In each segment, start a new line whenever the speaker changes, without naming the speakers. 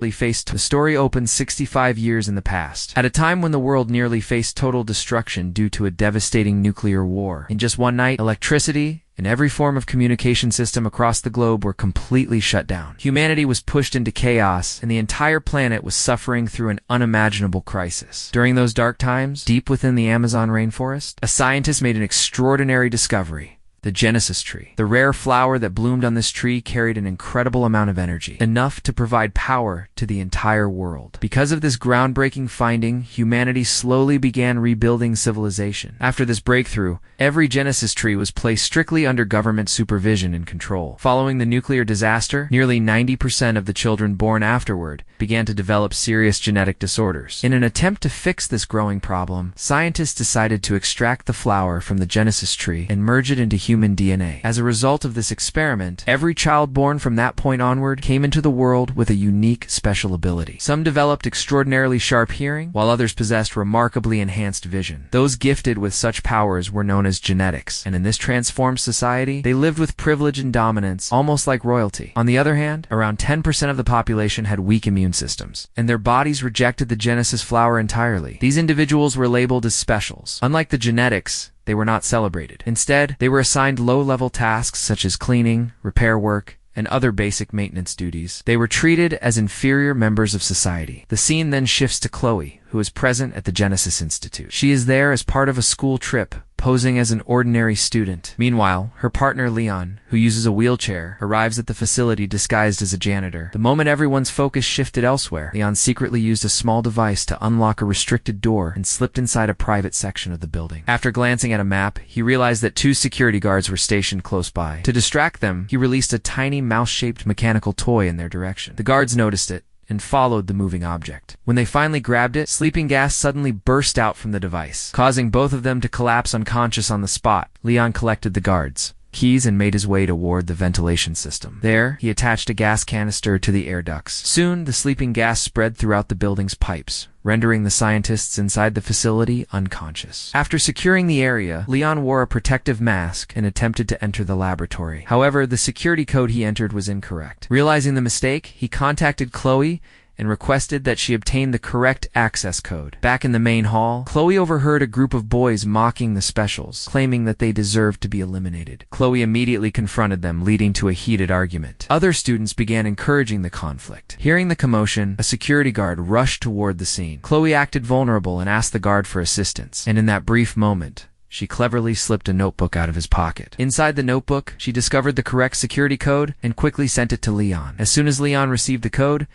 The story opens 65 years in the past, at a time when the world nearly faced total destruction due to a devastating nuclear war. In just one night, electricity and every form of communication system across the globe were completely shut down. Humanity was pushed into chaos, and the entire planet was suffering through an unimaginable crisis. During those dark times, deep within the Amazon rainforest, a scientist made an extraordinary discovery. The Genesis tree. The rare flower that bloomed on this tree carried an incredible amount of energy, enough to provide power to the entire world. Because of this groundbreaking finding, humanity slowly began rebuilding civilization. After this breakthrough, every Genesis tree was placed strictly under government supervision and control. Following the nuclear disaster, nearly 90% of the children born afterward began to develop serious genetic disorders. In an attempt to fix this growing problem, scientists decided to extract the flower from the Genesis tree and merge it into human DNA. As a result of this experiment, every child born from that point onward came into the world with a unique special ability. Some developed extraordinarily sharp hearing, while others possessed remarkably enhanced vision. Those gifted with such powers were known as genetics, and in this transformed society, they lived with privilege and dominance, almost like royalty. On the other hand, around 10% of the population had weak immune systems, and their bodies rejected the Genesis flower entirely. These individuals were labeled as specials. Unlike the genetics, they were not celebrated. Instead, they were assigned low-level tasks such as cleaning, repair work, and other basic maintenance duties. They were treated as inferior members of society. The scene then shifts to Chloe, who is present at the Genesis Institute. She is there as part of a school trip, posing as an ordinary student. Meanwhile, her partner Leon, who uses a wheelchair, arrives at the facility disguised as a janitor. The moment everyone's focus shifted elsewhere, Leon secretly used a small device to unlock a restricted door and slipped inside a private section of the building. After glancing at a map, he realized that 2 security guards were stationed close by. To distract them, he released a tiny mouse-shaped mechanical toy in their direction. The guards noticed it and followed the moving object. When they finally grabbed it, sleeping gas suddenly burst out from the device, causing both of them to collapse unconscious on the spot. Leon collected the guards' keys and made his way toward the ventilation system. There, he attached a gas canister to the air ducts. Soon, the sleeping gas spread throughout the building's pipes, rendering the scientists inside the facility unconscious. After securing the area, Leon wore a protective mask and attempted to enter the laboratory. However, the security code he entered was incorrect. Realizing the mistake, he contacted Chloe and requested that she obtain the correct access code. Back in the main hall, Chloe overheard a group of boys mocking the specials, claiming that they deserved to be eliminated. Chloe immediately confronted them, leading to a heated argument. Other students began encouraging the conflict. Hearing the commotion, a security guard rushed toward the scene. Chloe acted vulnerable and asked the guard for assistance, and in that brief moment, she cleverly slipped a notebook out of his pocket. Inside the notebook, she discovered the correct security code and quickly sent it to Leon. As soon as Leon received the code,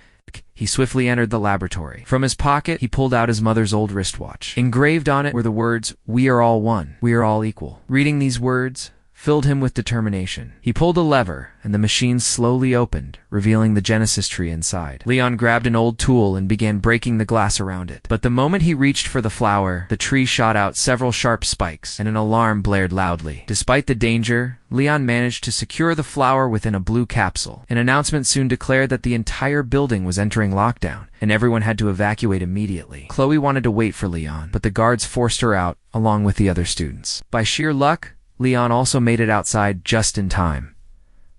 he swiftly entered the laboratory. From his pocket, he pulled out his mother's old wristwatch. Engraved on it were the words, "We are all one. We are all equal." Reading these words filled him with determination. He pulled a lever, and the machine slowly opened, revealing the Genesis tree inside. Leon grabbed an old tool and began breaking the glass around it. But the moment he reached for the flower, the tree shot out several sharp spikes, and an alarm blared loudly. Despite the danger, Leon managed to secure the flower within a blue capsule. An announcement soon declared that the entire building was entering lockdown, and everyone had to evacuate immediately. Chloe wanted to wait for Leon, but the guards forced her out, along with the other students. By sheer luck, Leon also made it outside just in time.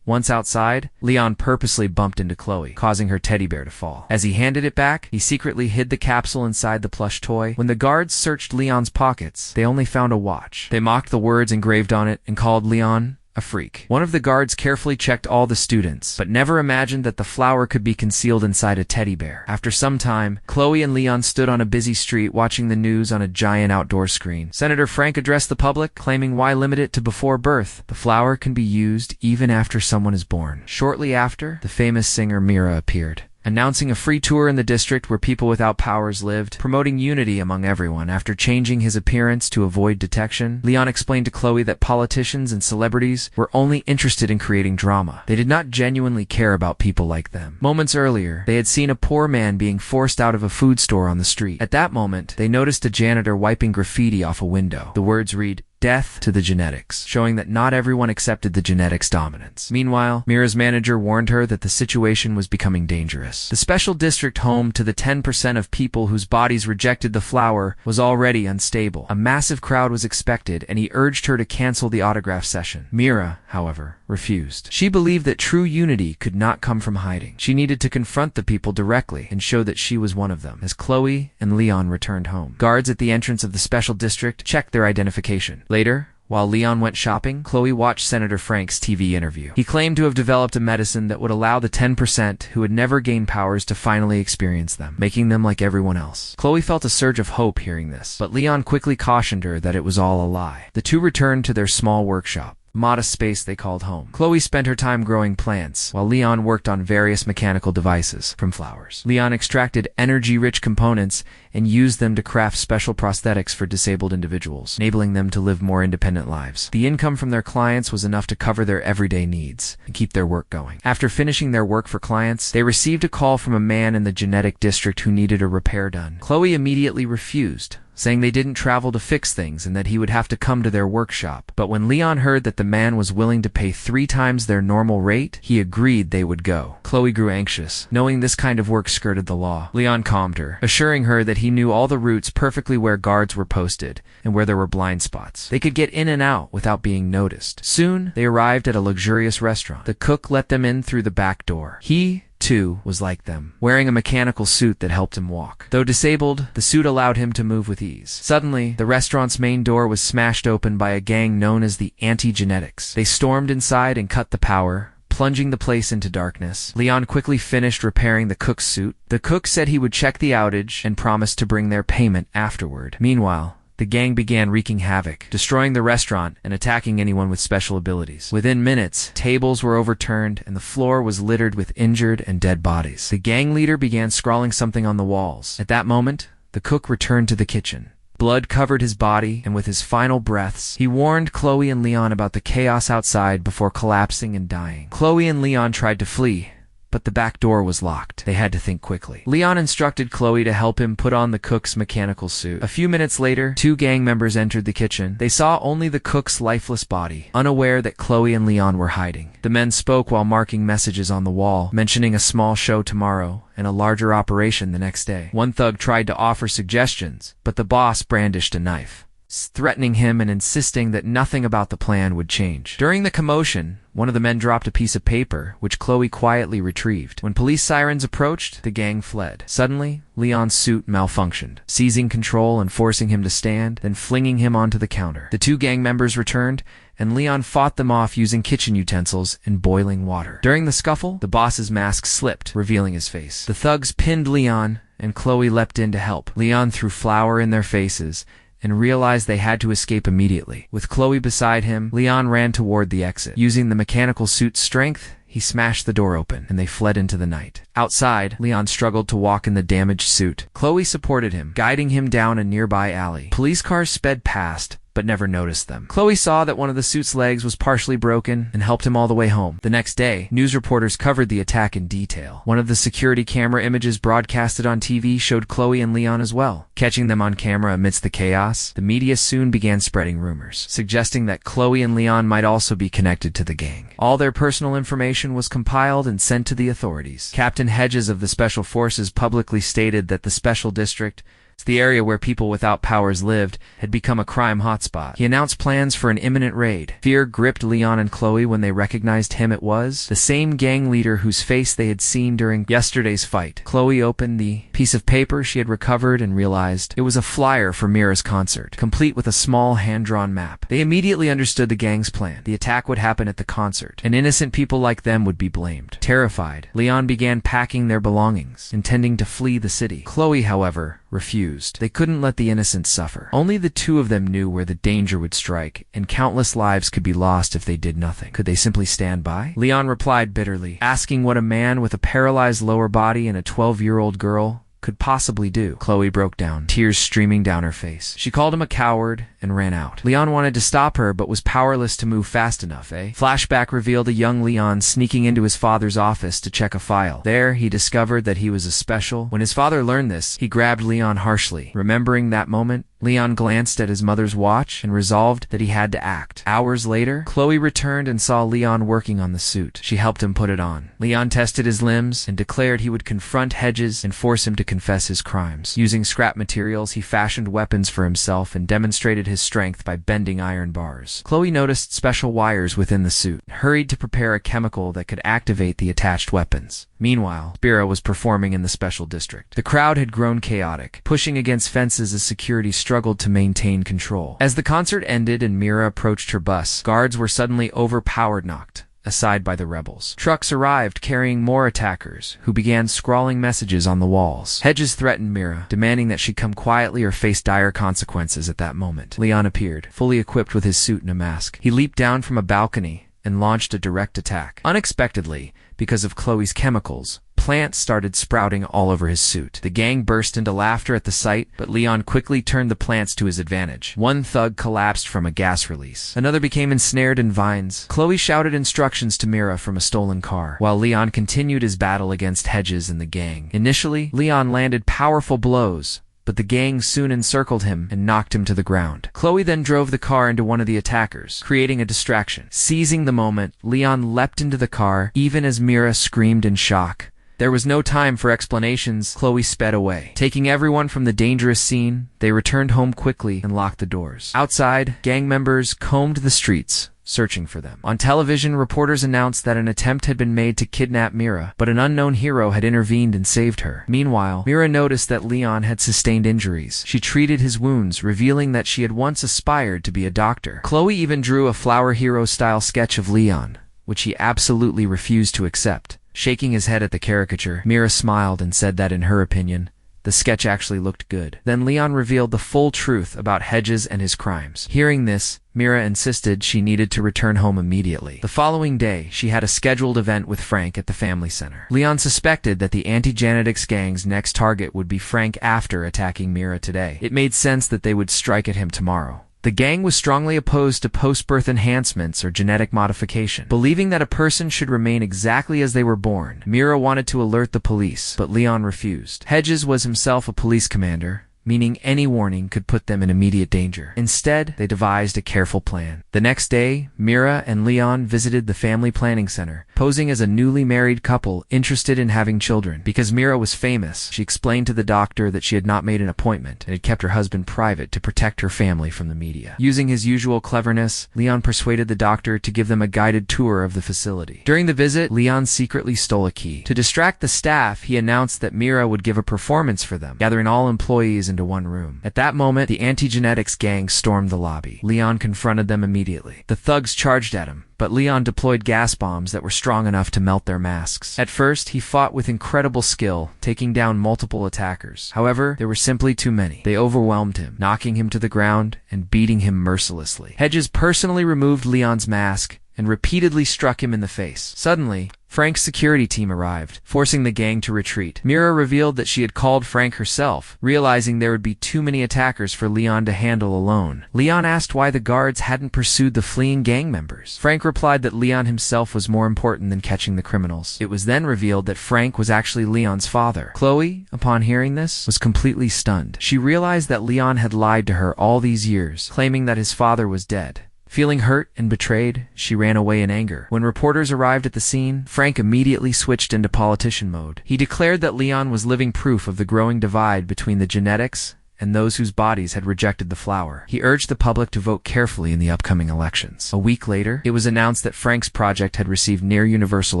Once outside, Leon purposely bumped into Chloe, causing her teddy bear to fall. As he handed it back, he secretly hid the capsule inside the plush toy. When the guards searched Leon's pockets, they only found a watch. They mocked the words engraved on it and called Leon a freak. One of the guards carefully checked all the students, but never imagined that the flower could be concealed inside a teddy bear. After some time, Chloe and Leon stood on a busy street watching the news on a giant outdoor screen. Senator Frank addressed the public, claiming why limit it to before birth? The flower can be used even after someone is born. Shortly after, the famous singer Mira appeared, announcing a free tour in the district where people without powers lived, promoting unity among everyone. After changing his appearance to avoid detection, Leon explained to Chloe that politicians and celebrities were only interested in creating drama. They did not genuinely care about people like them. Moments earlier, they had seen a poor man being forced out of a food store on the street. At that moment, they noticed a janitor wiping graffiti off a window. The words read, death to the genetics, showing that not everyone accepted the genetics dominance. Meanwhile, Mira's manager warned her that the situation was becoming dangerous. The special district home to the 10% of people whose bodies rejected the flower was already unstable. A massive crowd was expected, and he urged her to cancel the autograph session. Mira, however, refused. She believed that true unity could not come from hiding. She needed to confront the people directly and show that she was one of them. As Chloe and Leon returned home, guards at the entrance of the special district checked their identification. Later, while Leon went shopping, Chloe watched Senator Frank's TV interview. He claimed to have developed a medicine that would allow the 10% who had never gained powers to finally experience them, making them like everyone else. Chloe felt a surge of hope hearing this, but Leon quickly cautioned her that it was all a lie. The two returned to their small workshop, modest space they called home. Chloe spent her time growing plants, while Leon worked on various mechanical devices from flowers. Leon extracted energy-rich components and used them to craft special prosthetics for disabled individuals, enabling them to live more independent lives. The income from their clients was enough to cover their everyday needs and keep their work going. After finishing their work for clients, they received a call from a man in the genetic district who needed a repair done. Chloe immediately refused, saying they didn't travel to fix things and that he would have to come to their workshop. But when Leon heard that the man was willing to pay 3 times their normal rate, he agreed they would go. Chloe grew anxious, knowing this kind of work skirted the law. Leon calmed her, assuring her that he knew all the routes perfectly where guards were posted and where there were blind spots. They could get in and out without being noticed. Soon, they arrived at a luxurious restaurant. The cook let them in through the back door. He too was like them, wearing a mechanical suit that helped him walk. Though disabled, the suit allowed him to move with ease. Suddenly, the restaurant's main door was smashed open by a gang known as the Anti-Genetics. They stormed inside and cut the power, plunging the place into darkness. Leon quickly finished repairing the cook's suit. The cook said he would check the outage and promised to bring their payment afterward. Meanwhile, the gang began wreaking havoc, destroying the restaurant and attacking anyone with special abilities. Within minutes, tables were overturned and the floor was littered with injured and dead bodies. The gang leader began scrawling something on the walls. At that moment, the cook returned to the kitchen. Blood covered his body, and with his final breaths, he warned Chloe and Leon about the chaos outside before collapsing and dying. Chloe and Leon tried to flee, but the back door was locked. They had to think quickly. Leon instructed Chloe to help him put on the cook's mechanical suit. A few minutes later, 2 gang members entered the kitchen. They saw only the cook's lifeless body, unaware that Chloe and Leon were hiding. The men spoke while marking messages on the wall, mentioning a small show tomorrow and a larger operation the next day. One thug tried to offer suggestions, but the boss brandished a knife, threatening him and insisting that nothing about the plan would change. During the commotion, one of the men dropped a piece of paper, which Chloe quietly retrieved. When police sirens approached, the gang fled. Suddenly, Leon's suit malfunctioned, seizing control and forcing him to stand, then flinging him onto the counter. The 2 gang members returned, and Leon fought them off using kitchen utensils and boiling water. During the scuffle, the boss's mask slipped, revealing his face. The thugs pinned Leon, and Chloe leapt in to help. Leon threw flour in their faces and realized they had to escape immediately. With Chloe beside him, Leon ran toward the exit. Using the mechanical suit's strength, he smashed the door open, and they fled into the night. Outside, Leon struggled to walk in the damaged suit. Chloe supported him, guiding him down a nearby alley. Police cars sped past, but never noticed them. Chloe saw that one of the suit's legs was partially broken and helped him all the way home. The next day, news reporters covered the attack in detail. One of the security camera images broadcasted on TV showed Chloe and Leon as well. Catching them on camera amidst the chaos, the media soon began spreading rumors, suggesting that Chloe and Leon might also be connected to the gang. All their personal information was compiled and sent to the authorities. Captain Hedges of the Special Forces publicly stated that the Special District, the area where people without powers lived, had become a crime hotspot. He announced plans for an imminent raid. Fear gripped Leon and Chloe when they recognized him. It was the same gang leader whose face they had seen during yesterday's fight. Chloe opened the piece of paper she had recovered and realized it was a flyer for Mira's concert, complete with a small hand-drawn map. They immediately understood the gang's plan. The attack would happen at the concert, and innocent people like them would be blamed. Terrified, Leon began packing their belongings, intending to flee the city. Chloe, however, refused. They couldn't let the innocents suffer. Only the 2 of them knew where the danger would strike, and countless lives could be lost if they did nothing. Could they simply stand by? Leon replied bitterly, asking what a man with a paralyzed lower body and a 12-year-old girl could possibly do. Chloe broke down, tears streaming down her face. She called him a coward and ran out. Leon wanted to stop her, but was powerless to move fast enough, Flashback revealed a young Leon sneaking into his father's office to check a file. There, he discovered that he was a special. When his father learned this, he grabbed Leon harshly. Remembering that moment, Leon glanced at his mother's watch and resolved that he had to act. Hours later, Chloe returned and saw Leon working on the suit. She helped him put it on. Leon tested his limbs and declared he would confront Hedges and force him to confess his crimes. Using scrap materials, he fashioned weapons for himself and demonstrated his strength by bending iron bars. Chloe noticed special wires within the suit and hurried to prepare a chemical that could activate the attached weapons. Meanwhile, Dero was performing in the special district. The crowd had grown chaotic, pushing against fences as security struggled to maintain control. As the concert ended and Mira approached her bus, guards were suddenly overpowered, knocked aside by the rebels. Trucks arrived carrying more attackers, who began scrawling messages on the walls. Hedges threatened Mira, demanding that she come quietly or face dire consequences. At that moment, Leon appeared, fully equipped with his suit and a mask. He leaped down from a balcony and launched a direct attack. Unexpectedly, because of Chloe's chemicals, plants started sprouting all over his suit. The gang burst into laughter at the sight, but Leon quickly turned the plants to his advantage. One thug collapsed from a gas release. Another became ensnared in vines. Chloe shouted instructions to Mira from a stolen car, while Leon continued his battle against Hedges and the gang. Initially, Leon landed powerful blows, but the gang soon encircled him and knocked him to the ground. Chloe then drove the car into one of the attackers, creating a distraction. Seizing the moment, Leon leapt into the car, even as Mira screamed in shock. There was no time for explanations. Chloe sped away. Taking everyone from the dangerous scene, they returned home quickly and locked the doors. Outside, gang members combed the streets, searching for them. On television, reporters announced that an attempt had been made to kidnap Mira, but an unknown hero had intervened and saved her. Meanwhile, Mira noticed that Leon had sustained injuries. She treated his wounds, revealing that she had once aspired to be a doctor. Chloe even drew a flower hero-style sketch of Leon, which he absolutely refused to accept. Shaking his head at the caricature, Mira smiled and said that in her opinion, the sketch actually looked good. Then Leon revealed the full truth about Hedges and his crimes. Hearing this, Mira insisted she needed to return home immediately. The following day, she had a scheduled event with Frank at the family center. Leon suspected that the anti-genetics gang's next target would be Frank after attacking Mira today. It made sense that they would strike at him tomorrow. The gang was strongly opposed to post-birth enhancements or genetic modification. Believing that a person should remain exactly as they were born, Mira wanted to alert the police, but Leon refused. Hedges was himself a police commander, meaning any warning could put them in immediate danger. Instead, they devised a careful plan. The next day, Mira and Leon visited the family planning center, posing as a newly married couple interested in having children. Because Mira was famous, she explained to the doctor that she had not made an appointment and had kept her husband private to protect her family from the media. Using his usual cleverness, Leon persuaded the doctor to give them a guided tour of the facility. During the visit, Leon secretly stole a key. To distract the staff, he announced that Mira would give a performance for them, gathering all employees into one room. At that moment, the anti-genetics gang stormed the lobby. Leon confronted them immediately. The thugs charged at him, but Leon deployed gas bombs that were strong enough to melt their masks. At first, he fought with incredible skill, taking down multiple attackers. However, there were simply too many. They overwhelmed him, knocking him to the ground and beating him mercilessly. Hedges personally removed Leon's mask and repeatedly struck him in the face. Suddenly, Frank's security team arrived, forcing the gang to retreat. Mira revealed that she had called Frank herself, realizing there would be too many attackers for Leon to handle alone. Leon asked why the guards hadn't pursued the fleeing gang members. Frank replied that Leon himself was more important than catching the criminals. It was then revealed that Frank was actually Leon's father. Chloe, upon hearing this, was completely stunned. She realized that Leon had lied to her all these years, claiming that his father was dead. Feeling hurt and betrayed, she ran away in anger. When reporters arrived at the scene, Frank immediately switched into politician mode. He declared that Leon was living proof of the growing divide between the genetics and those whose bodies had rejected the flower. He urged the public to vote carefully in the upcoming elections. A week later, it was announced that Frank's project had received near-universal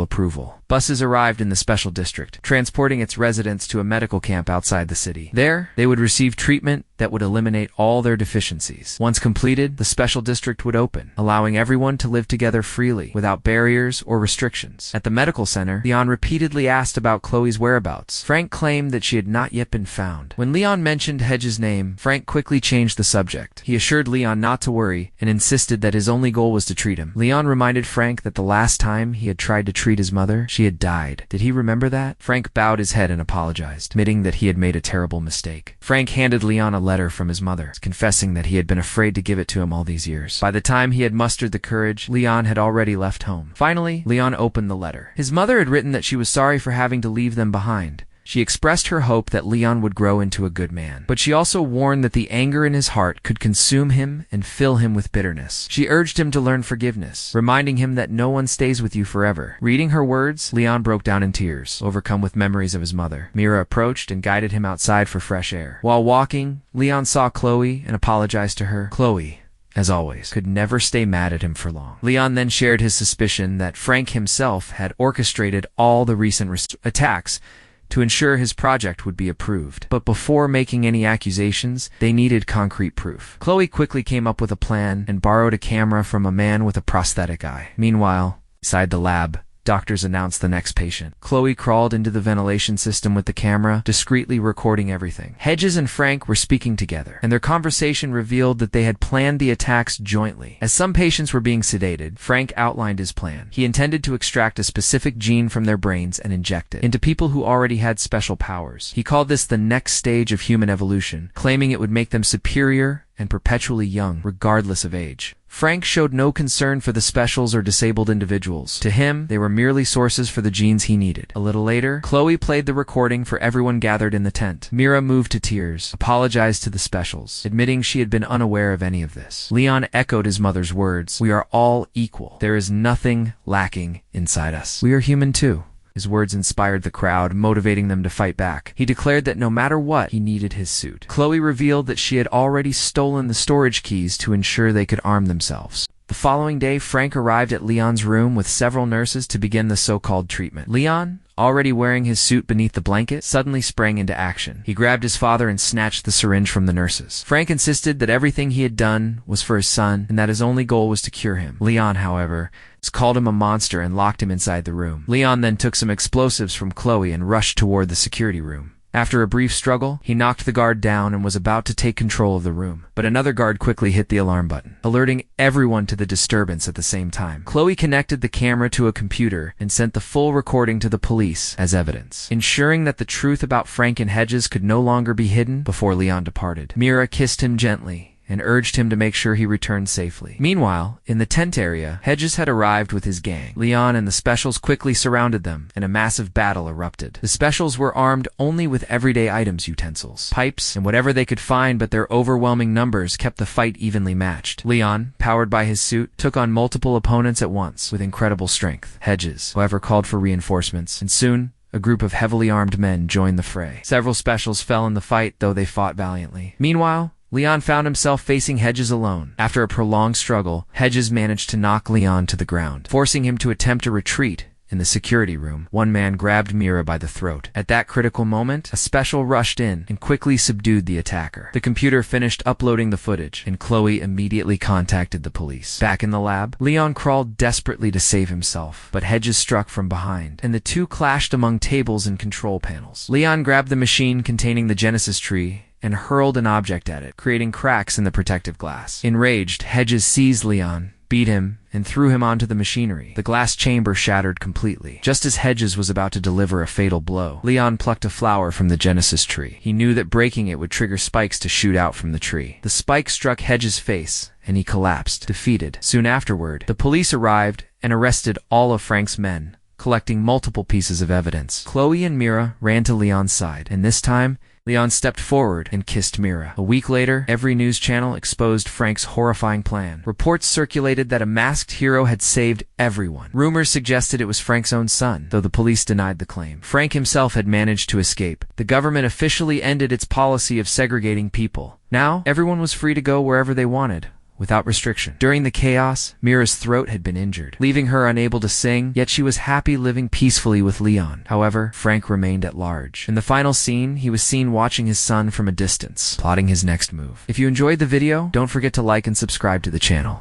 approval. Buses arrived in the special district, transporting its residents to a medical camp outside the city. There, they would receive treatment that would eliminate all their deficiencies. Once completed, the special district would open, allowing everyone to live together freely, without barriers or restrictions. At the medical center, Leon repeatedly asked about Chloe's whereabouts. Frank claimed that she had not yet been found. When Leon mentioned Hedges' name, Frank quickly changed the subject. He assured Leon not to worry and insisted that his only goal was to treat him. Leon reminded Frank that the last time he had tried to treat his mother, she had died. Did he remember that? Frank bowed his head and apologized, admitting that he had made a terrible mistake. Frank handed Leon a letter from his mother, confessing that he had been afraid to give it to him all these years. By the time he had mustered the courage, Leon had already left home. Finally, Leon opened the letter. His mother had written that she was sorry for having to leave them behind. She expressed her hope that Leon would grow into a good man. But she also warned that the anger in his heart could consume him and fill him with bitterness. She urged him to learn forgiveness, reminding him that no one stays with you forever. Reading her words, Leon broke down in tears, overcome with memories of his mother. Mira approached and guided him outside for fresh air. While walking, Leon saw Chloe and apologized to her. Chloe, as always, could never stay mad at him for long. Leon then shared his suspicion that Frank himself had orchestrated all the recent attacks to ensure his project would be approved. But before making any accusations, they needed concrete proof. Chloe quickly came up with a plan and borrowed a camera from a man with a prosthetic eye. Meanwhile, inside the lab, doctors announced the next patient. Chloe crawled into the ventilation system with the camera, discreetly recording everything. Hedges and Frank were speaking together, and their conversation revealed that they had planned the attacks jointly. As some patients were being sedated, Frank outlined his plan. He intended to extract a specific gene from their brains and inject it into people who already had special powers. He called this the next stage of human evolution, claiming it would make them superior and perpetually young, regardless of age. Frank showed no concern for the specials or disabled individuals. To him, they were merely sources for the genes he needed. A little later, Chloe played the recording for everyone gathered in the tent. Mira, moved to tears, apologized to the specials, admitting she had been unaware of any of this. Leon echoed his mother's words, "We are all equal. There is nothing lacking inside us. We are human too." His words inspired the crowd, motivating them to fight back. He declared that no matter what, he needed his suit. Chloe revealed that she had already stolen the storage keys to ensure they could arm themselves. The following day, Frank arrived at Leon's room with several nurses to begin the so-called treatment. Leon, already wearing his suit beneath the blanket, suddenly sprang into action. He grabbed his father and snatched the syringe from the nurses. Frank insisted that everything he had done was for his son and that his only goal was to cure him. Leon, however, called him a monster and locked him inside the room. Leon then took some explosives from Chloe and rushed toward the security room. After a brief struggle, he knocked the guard down and was about to take control of the room. But another guard quickly hit the alarm button, alerting everyone to the disturbance at the same time. Chloe connected the camera to a computer and sent the full recording to the police as evidence, ensuring that the truth about Frank and Hedges could no longer be hidden. Before Leon departed, Mira kissed him gently and urged him to make sure he returned safely. Meanwhile, in the tent area, Hedges had arrived with his gang. Leon and the specials quickly surrounded them, and a massive battle erupted. The specials were armed only with everyday items, utensils, pipes, and whatever they could find, but their overwhelming numbers kept the fight evenly matched. Leon, powered by his suit, took on multiple opponents at once with incredible strength. Hedges, however, called for reinforcements, and soon, a group of heavily armed men joined the fray. Several specials fell in the fight, though they fought valiantly. Meanwhile, Leon found himself facing Hedges alone. After a prolonged struggle, Hedges managed to knock Leon to the ground, forcing him to attempt a retreat. In the security room, one man grabbed Mira by the throat. At that critical moment, a special rushed in and quickly subdued the attacker. The computer finished uploading the footage, and Chloe immediately contacted the police. Back in the lab, Leon crawled desperately to save himself, but Hedges struck from behind, and the two clashed among tables and control panels. Leon grabbed the machine containing the Genesis tree and hurled an object at it, creating cracks in the protective glass. Enraged, Hedges seized Leon, beat him, and threw him onto the machinery. The glass chamber shattered completely. Just as Hedges was about to deliver a fatal blow, Leon plucked a flower from the Genesis tree. He knew that breaking it would trigger spikes to shoot out from the tree. The spike struck Hedges' face, and he collapsed, defeated. Soon afterward, the police arrived and arrested all of Frank's men, collecting multiple pieces of evidence. Chloe and Mira ran to Leon's side, and this time, Leon stepped forward and kissed Mira. A week later, every news channel exposed Frank's horrifying plan. Reports circulated that a masked hero had saved everyone. Rumors suggested it was Frank's own son, though the police denied the claim. Frank himself had managed to escape. The government officially ended its policy of segregating people. Now, everyone was free to go wherever they wanted, without restriction. During the chaos, Mira's throat had been injured, leaving her unable to sing, yet she was happy living peacefully with Leon. However, Frank remained at large. In the final scene, he was seen watching his son from a distance, plotting his next move. If you enjoyed the video, don't forget to like and subscribe to the channel.